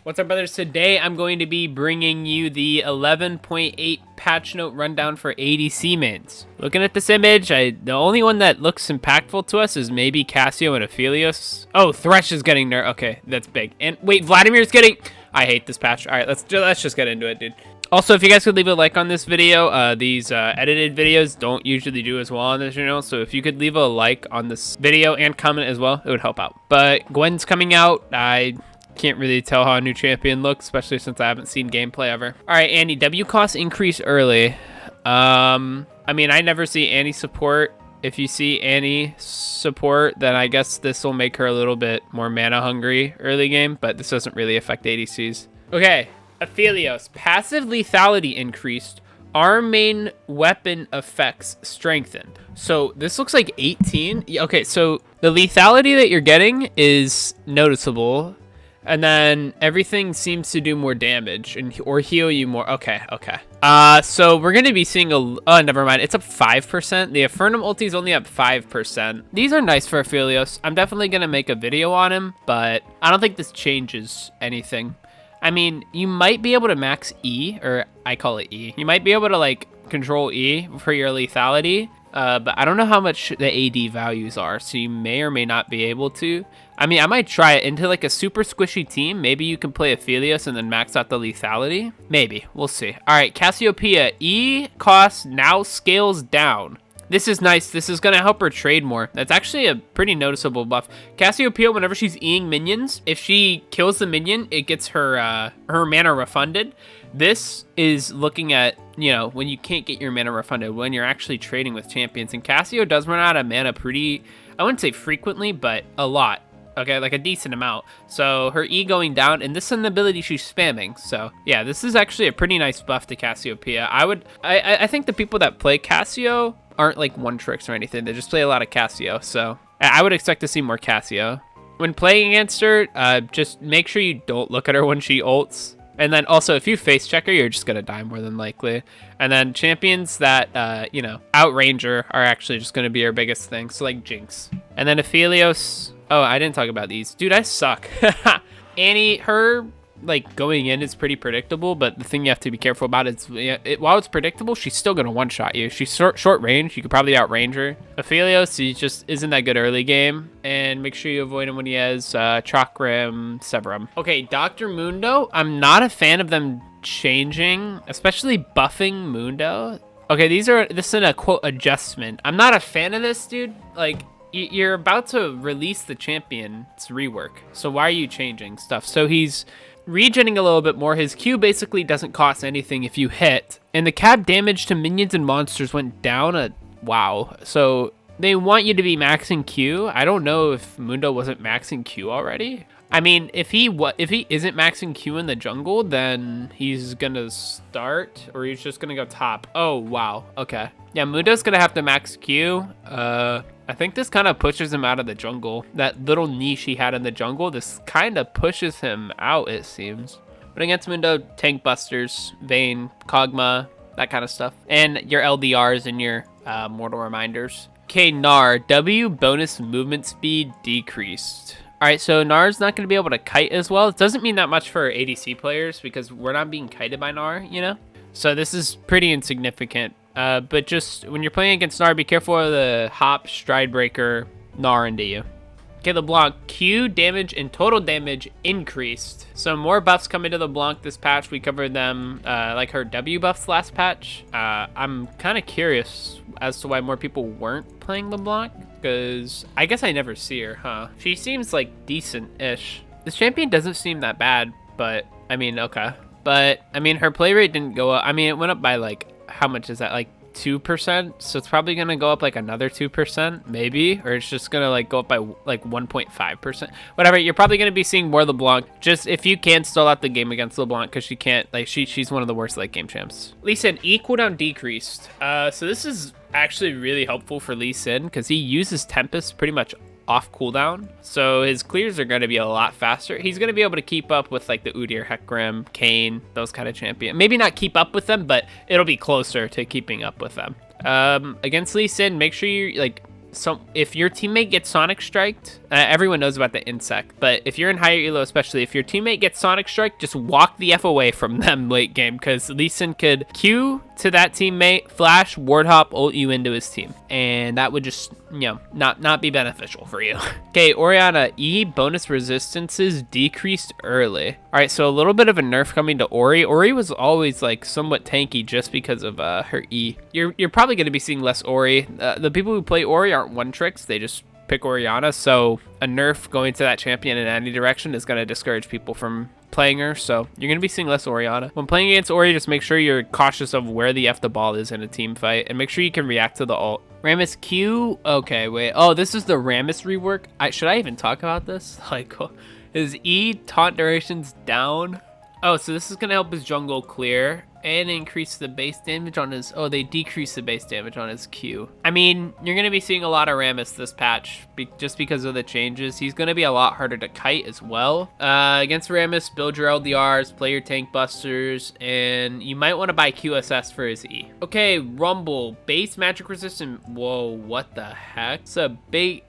What's up, brothers? Today I'm going to be bringing you the 11.8 patch note rundown for ADC mains. Looking at this image, the only one that looks impactful to us is maybe Cassio and Aphelios. Oh, Thresh is getting there. Okay, that's big. And wait, Vladimir's getting... I hate this patch. All right, let's just get into it, dude. Also, if you guys could leave a like on this video, these edited videos don't usually do as well on this channel, so if you could leave a like on this video and comment as well, it would help out. But Gwen's coming out. I can't really tell how a new champion looks, especially since I haven't seen gameplay ever. All right, Annie, W cost increase early. I mean, I never see Annie support. If you see Annie support, then I guess this will make her a little bit more mana hungry early game, but this doesn't really affect ADCs. Okay, Aphelios, passive lethality increased. Our main weapon effects strengthened. So this looks like 18. Okay, so the lethality that you're getting is noticeable. And then everything seems to do more damage or heal you more. Okay. So we're going to be seeing oh, never mind. It's up 5%. The Infernum ulti is only up 5%. These are nice for Aphelios. I'm definitely going to make a video on him, but I don't think this changes anything. I mean, you might be able to max E, or I call it E. You might be able to like control E for your lethality. But I don't know how much the AD values are, so you may or may not be able to. I mean, I might try it into like a super squishy team. Maybe you can play Aphelios and then max out the lethality. Maybe. We'll see. All right, Cassiopeia. E cost now scales down. This is nice. This is going to help her trade more. That's actually a pretty noticeable buff. Cassiopeia, whenever she's Eing minions, if she kills the minion, it gets her her mana refunded. This is looking at, you know, when you can't get your mana refunded, when you're actually trading with champions. And Cassio does run out of mana pretty, I wouldn't say frequently, but a lot. Okay, like a decent amount. So her E going down, and this is an ability she's spamming. So yeah, this is actually a pretty nice buff to Cassiopeia. I think the people that play Cassio aren't like one tricks or anything. They just play a lot of Cassio. So I would expect to see more Cassio. When playing against her, just make sure you don't look at her when she ults. And then also, if you face check her, you're just going to die more than likely. And then champions that, you know, outrange her are actually just going to be her biggest thing. So like Jinx. And then Aphelios. Oh, I didn't talk about these. Dude, I suck. Annie, her like going in is pretty predictable, but the thing you have to be careful about is while it's predictable, she's still going to one-shot you. She's short range. You could probably outrange her. Aphelios, he just isn't that good early game. And make sure you avoid him when he has Chakram, Severum. Okay, Dr. Mundo. I'm not a fan of them changing, especially buffing Mundo. Okay, this is a quote adjustment. I'm not a fan of this, dude. Like, you're about to release the champion's rework. So why are you changing stuff? So he's regenerating a little bit more. His Q basically doesn't cost anything if you hit. And the cap damage to minions and monsters went down wow. So they want you to be maxing Q. I don't know if Mundo wasn't maxing Q already. I mean, if he isn't maxing Q in the jungle, then he's gonna start, or he's just gonna go top. Oh, wow. Okay. Yeah, Mundo's gonna have to max Q. I think this kind of pushes him out of the jungle. That little niche he had in the jungle, this kind of pushes him out, it seems. But against Mundo, tank busters, Vayne, Kog'Maw, that kind of stuff. And your LDRs and your mortal reminders. Okay, Gnar, W bonus movement speed decreased. All right, so Gnar's not going to be able to kite as well. It doesn't mean that much for ADC players because we're not being kited by Gnar, you know? So this is pretty insignificant. But just when you're playing against Gnar, be careful of the hop, stride breaker, Gnar into you. Okay, Leblanc, Q damage and total damage increased. So more buffs come into Leblanc this patch. We covered them like her W buffs last patch. I'm kind of curious as to why more people weren't playing Leblanc, because I guess I never see her, huh? She seems like decent-ish. This champion doesn't seem that bad, but I mean, okay. But I mean, her play rate didn't go up. I mean, it went up by like, how much is that? Like 2%, so it's probably gonna go up like another 2%, maybe, or it's just gonna like go up by like 1.5%. Whatever, you're probably gonna be seeing more LeBlanc. Just if you can stall out the game against LeBlanc, because she can't, like, she's one of the worst late game champs. Lee Sin, E cooldown decreased. So this is actually really helpful for Lee Sin because he uses Tempest pretty much off cooldown, so his clears are going to be a lot faster. He's going to be able to keep up with like the Udyr, Hecarim, Kayn, those kind of champions. Maybe not keep up with them, but it'll be closer to keeping up with them. Against Lee Sin, make sure you like if your teammate gets Sonic Striked, everyone knows about the insect, but if you're in higher elo especially, if your teammate gets Sonic Strike, just walk the F away from them late game, because Lee Sin could Q to that teammate, flash, ward hop, ult you into his team, and that would just, you know, not be beneficial for you. Okay, Orianna, E bonus resistances decreased early. All right, so a little bit of a nerf coming to Ori. Ori was always like somewhat tanky just because of her E. You're probably going to be seeing less Ori. The people who play Ori aren't one tricks, they just pick Orianna, so a nerf going to that champion in any direction is going to discourage people from playing her, so you're going to be seeing less Orianna. When playing against Ori, just make sure you're cautious of where the F the ball is in a team fight, and make sure you can react to the ult. Rammus Q, okay, wait, oh, this is the Rammus rework. Should I even talk about this? Like, is E taunt durations down? Oh, so this is going to help his jungle clear and increase the base damage on his... Oh, they decrease the base damage on his Q. I mean, you're going to be seeing a lot of Rammus this patch just because of the changes. He's going to be a lot harder to kite as well. Against Rammus, build your LDRs, play your tank busters, and you might want to buy QSS for his E. Okay, Rumble, base magic resistant. Whoa, what the heck? It's a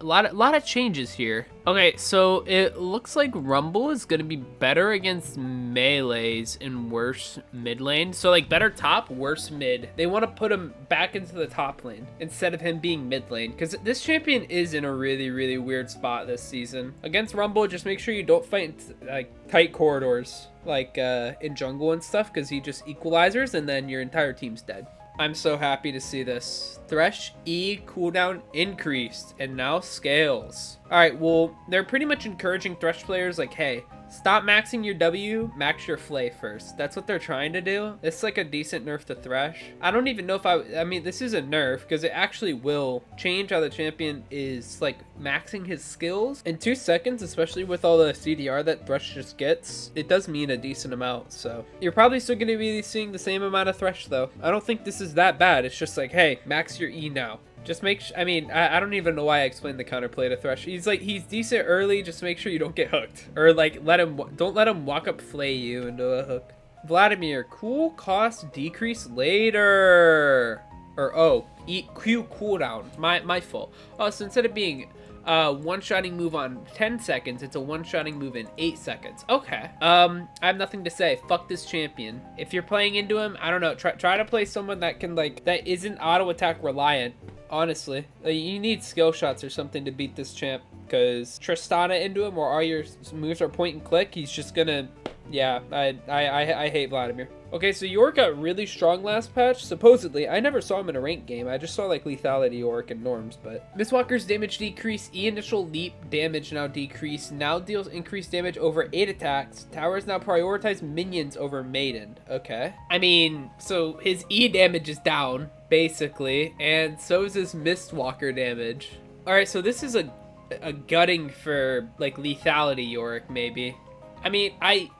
lot of changes here. Okay, so it looks like Rumble is going to be better against melees and worse mid lane. So like better top, worse mid. They want to put him back into the top lane instead of him being mid lane, because this champion is in a really weird spot this season. Against Rumble, just make sure you don't fight in, like tight corridors like in jungle and stuff, because he just equalizers and then your entire team's dead. I'm so happy to see this. Thresh E cooldown increased and now scales. All right, well, they're pretty much encouraging Thresh players like, hey, stop maxing your W, max your Flay first. That's what they're trying to do. It's like a decent nerf to Thresh. I don't even know if I mean, this is a nerf because it actually will change how the champion is like maxing his skills. In 2 seconds, especially with all the CDR that Thresh just gets, it does mean a decent amount. So you're probably still going to be seeing the same amount of Thresh though. I don't think this is that bad. It's just like, hey, max your E now. Just make I mean, I don't even know why I explained the counterplay to Thresh. He's decent early, just make sure you don't get hooked. Or like, don't let him walk up flay you into a hook. Vladimir, cool cost decrease later. Or, oh, Q cooldown. My fault. Oh, so instead of being one-shotting move on 10 seconds, it's a one-shotting move in 8 seconds. Okay. I have nothing to say. Fuck this champion. If you're playing into him, I don't know. Try to play someone that can, like, that isn't auto-attack reliant. Honestly, you need skill shots or something to beat this champ, because Tristana into him, or all your moves are point and click, he's just gonna, yeah, I hate Vladimir. Okay, so York got really strong last patch, supposedly. I never saw him in a ranked game. I just saw like lethality York and norms, but Mistwalker's damage decrease, E initial leap damage now decrease, now deals increased damage over 8 attacks. Towers now prioritize minions over Maiden. Okay. I mean, so his E damage is down, basically, and so is his Mistwalker damage. Alright, so this is a gutting for like lethality York, maybe. I mean,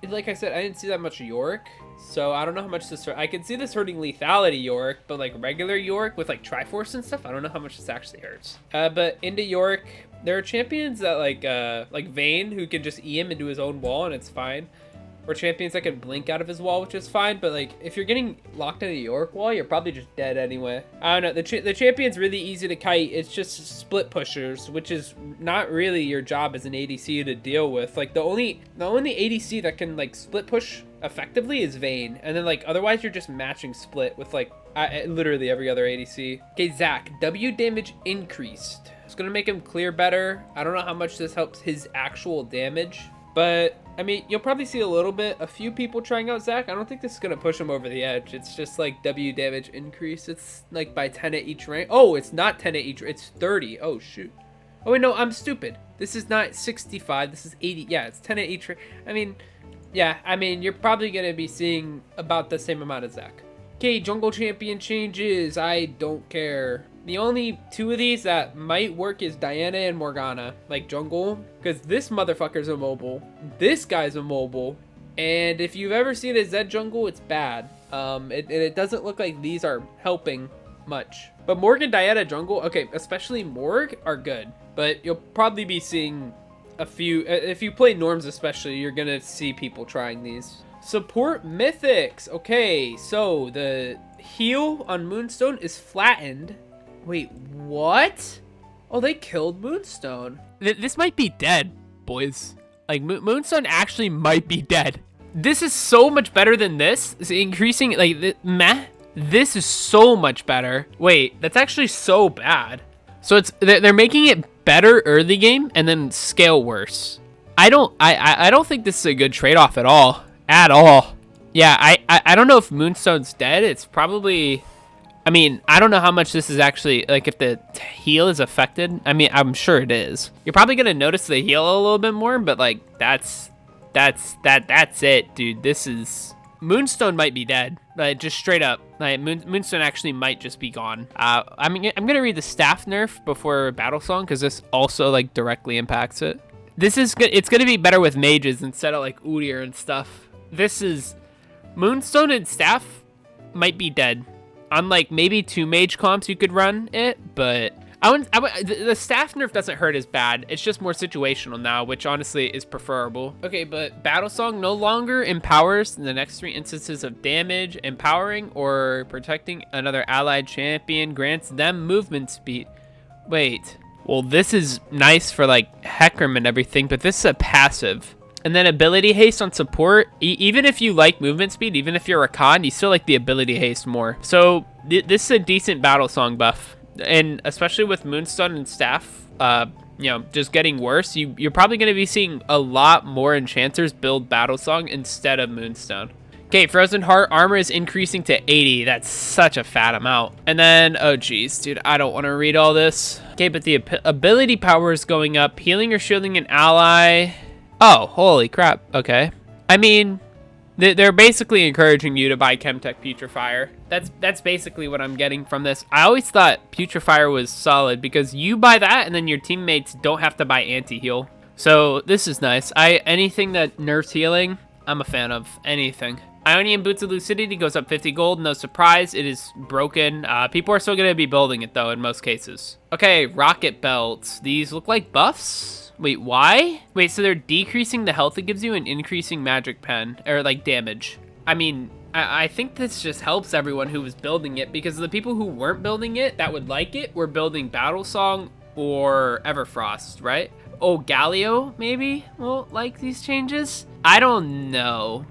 like I said, I didn't see that much York, so I don't know how much this I can see this hurting lethality York, but like regular York with like Triforce and stuff, I don't know how much this actually hurts. But into York, there are champions that like Vayne, who can just E him into his own wall and it's fine. Or champions that can blink out of his wall, which is fine, but like if you're getting locked into the York wall, you're probably just dead anyway. I don't know, the champion's really easy to kite. It's just split pushers, which is not really your job as an ADC to deal with. Like the only ADC that can like split push effectively is Vayne, and then like otherwise you're just matching split with like literally every other ADC. Okay, Zac, W damage increased. It's gonna make him clear better. I don't know how much this helps his actual damage, but I mean, you'll probably see a few people trying out Zac. I don't think this is going to push him over the edge. It's just like W damage increase. It's like by 10 at each rank. Oh, it's not 10 at each. It's 30. Oh, shoot. Oh, wait, no, I'm stupid. This is not 65. This is 80. Yeah, it's 10 at each rank. I mean, yeah, I mean, you're probably going to be seeing about the same amount of Zac. Okay, jungle champion changes. I don't care. The only 2 of these that might work is Diana and Morgana, like jungle, because this motherfucker's immobile. This guy's immobile, and if you've ever seen a Zed jungle, it's bad. It doesn't look like these are helping much. But Morg and Diana jungle, okay, especially Morg, are good. But you'll probably be seeing a few, if you play norms especially, you're gonna see people trying these. Support mythics. Okay, so the heal on Moonstone is flattened. Wait, what? Oh, they killed Moonstone. This might be dead, boys. Like, Moonstone actually might be dead. This is so much better than this. It's increasing, like, meh. This is so much better. Wait, that's actually so bad. So they're making it better early game and then scale worse. I don't think this is a good trade-off at all. At all. Yeah, I don't know if Moonstone's dead. It's probably... I mean, I don't know how much this is actually, like, if the heal is affected. I mean, I'm sure it is. You're probably going to notice the heal a little bit more, but, like, that's it, dude. This is... Moonstone might be dead. Like, just straight up. Like, Moonstone actually might just be gone. I'm going to read the staff nerf before Battle Song, because this also, like, directly impacts it. This is good. It's going to be better with mages instead of, like, Udyr and stuff. This is... Moonstone and staff might be dead. Unlike maybe 2 mage comps you could run it, but the staff nerf doesn't hurt as bad. It's just more situational now, which honestly is preferable. Okay, but Battle Song no longer empowers in the next 3 instances of damage, empowering, or protecting another allied champion, grants them movement speed. Wait, well, this is nice for like Hecarim and everything, but this is a passive. And then ability haste on support, even if you like movement speed, even if you're a Khan, you still like the ability haste more. So this is a decent Battle Song buff. And especially with Moonstone and Staff, you know, just getting worse, you're probably going to be seeing a lot more enchanters build Battle Song instead of Moonstone. Okay, Frozen Heart armor is increasing to 80. That's such a fat amount. And then, oh geez, dude, I don't want to read all this. Okay, but the ability power is going up. Healing or shielding an ally... Oh, holy crap. Okay. I mean, they're basically encouraging you to buy Chemtech Putrefier. That's basically what I'm getting from this. I always thought Putrefier was solid because you buy that and then your teammates don't have to buy anti-heal. So this is nice. Anything that nerfs healing, I'm a fan of. Anything. Ionian Boots of Lucidity goes up 50 gold. No surprise, it is broken. People are still going to be building it though in most cases. Okay, Rocket Belts. These look like buffs. Wait, why? Wait, so they're decreasing the health it gives you and increasing magic pen, or like damage. I mean, I think this just helps everyone who was building it, because the people who weren't building it that would like it were building Battle Song or Everfrost, right? Oh, Galio maybe will like these changes? I don't know.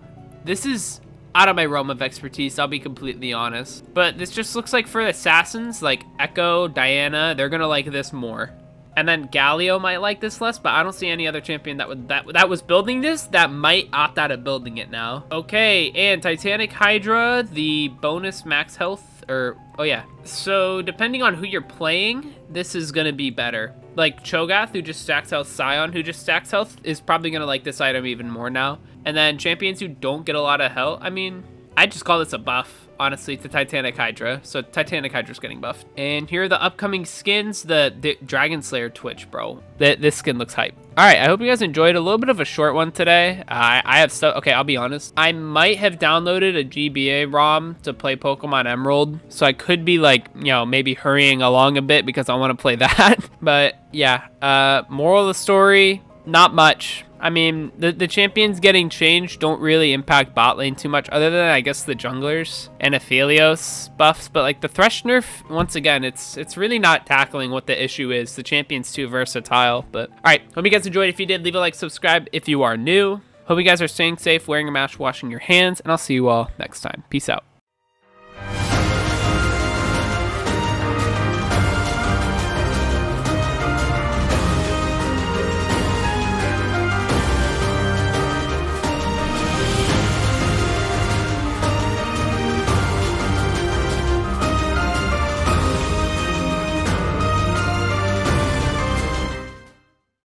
This is out of my realm of expertise, I'll be completely honest. But this just looks like for assassins, like Echo, Diana, they're gonna like this more. And then Galio might like this less, but I don't see any other champion that was building this that might opt out of building it now. Okay, and Titanic Hydra, the bonus max health, or, oh yeah. So depending on who you're playing, this is gonna be better. Like Cho'Gath, who just stacks health, Scion, who just stacks health, is probably gonna like this item even more now. And then champions who don't get a lot of health, I mean, I just call this a buff. Honestly, to Titanic Hydra. So Titanic Hydra's getting buffed. And here are the upcoming skins. The Dragon Slayer Twitch, bro. This skin looks hype. All right, I hope you guys enjoyed. A little bit of a short one today. I have stuff. Okay, I'll be honest. I might have downloaded a GBA ROM to play Pokemon Emerald. So I could be like, you know, maybe hurrying along a bit because I want to play that. But yeah, moral of the story, not much. I mean, the champions getting changed don't really impact bot lane too much, other than, I guess, the junglers and Aphelios buffs. But, like, the Thresh nerf, once again, it's really not tackling what the issue is. The champion's too versatile. But, all right, hope you guys enjoyed. If you did, leave a like, subscribe if you are new. Hope you guys are staying safe, wearing a mask, washing your hands, and I'll see you all next time. Peace out.